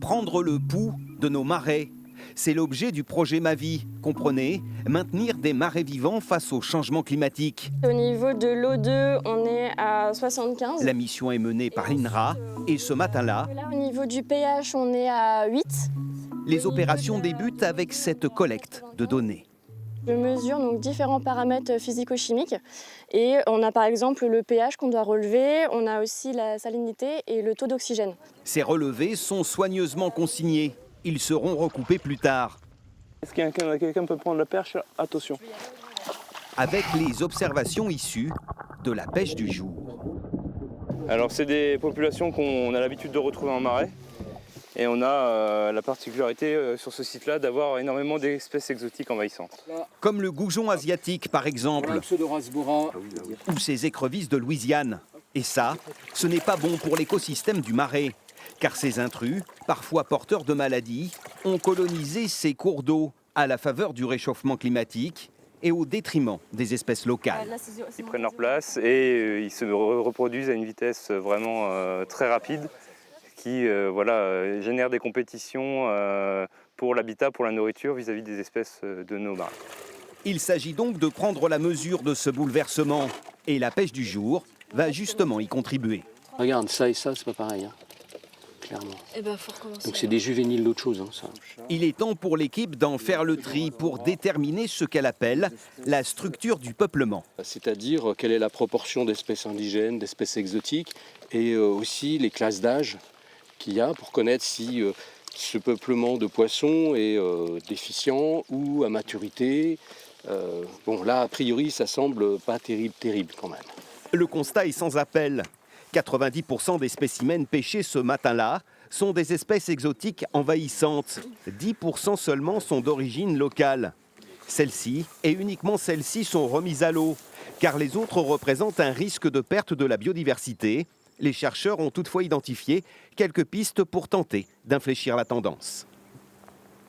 prendre le pouls de nos marais. C'est l'objet du projet Ma Vie. Comprenez, maintenir des marais vivants face au changement climatique. Au niveau de l'O2, on est à 75. La mission est menée par l'INRA et ce matin-là, Là, au niveau du pH, on est à 8. les opérations débutent avec cette collecte de données. Je mesure donc différents paramètres physico-chimiques et on a par exemple le pH qu'on doit relever, on a aussi la salinité et le taux d'oxygène. Ces relevés sont soigneusement consignés. Ils seront recoupés plus tard. Est-ce que quelqu'un peut prendre la perche? Attention. Avec les observations issues de la pêche du jour. Alors c'est des populations qu'on a l'habitude de retrouver en marais. Et on a la particularité sur ce site-là d'avoir énormément d'espèces exotiques envahissantes. Comme le goujon asiatique par exemple, ou ces écrevisses de Louisiane. Et ça, ce n'est pas bon pour l'écosystème du marais. Car ces intrus, parfois porteurs de maladies, ont colonisé ces cours d'eau à la faveur du réchauffement climatique et au détriment des espèces locales. Ils prennent leur place et ils se reproduisent à une vitesse vraiment très rapide qui génère des compétitions pour l'habitat, pour la nourriture vis-à-vis des espèces de nos marais. Il s'agit donc de prendre la mesure de ce bouleversement. Et la pêche du jour va justement y contribuer. Regarde, ça et ça, c'est pas pareil. Hein. Clairement. Donc c'est des juvéniles d'autre chose, hein, ça. Il est temps pour l'équipe d'en faire le tri pour déterminer ce qu'elle appelle la structure du peuplement. C'est-à-dire quelle est la proportion d'espèces indigènes, d'espèces exotiques et aussi les classes d'âge qu'il y a pour connaître si ce peuplement de poissons est déficient ou à maturité. Bon là, a priori, ça semble pas terrible quand même. Le constat est sans appel. 90% des spécimens pêchés ce matin-là sont des espèces exotiques envahissantes. 10% seulement sont d'origine locale. Celles-ci, et uniquement celles-ci, sont remises à l'eau, car les autres représentent un risque de perte de la biodiversité. Les chercheurs ont toutefois identifié quelques pistes pour tenter d'infléchir la tendance.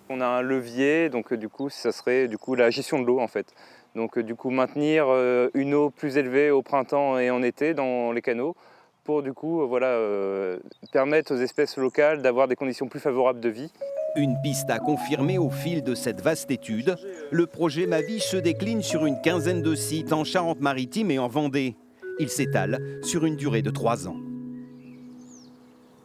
On a un levier, donc du coup, ça serait la gestion de l'eau en fait. Donc du coup, maintenir une eau plus élevée au printemps et en été dans les canaux, pour du coup permettre aux espèces locales d'avoir des conditions plus favorables de vie. Une piste à confirmer au fil de cette vaste étude. Le projet Ma Vie se décline sur une quinzaine de sites en Charente-Maritime et en Vendée. Il s'étale sur une durée de 3 ans.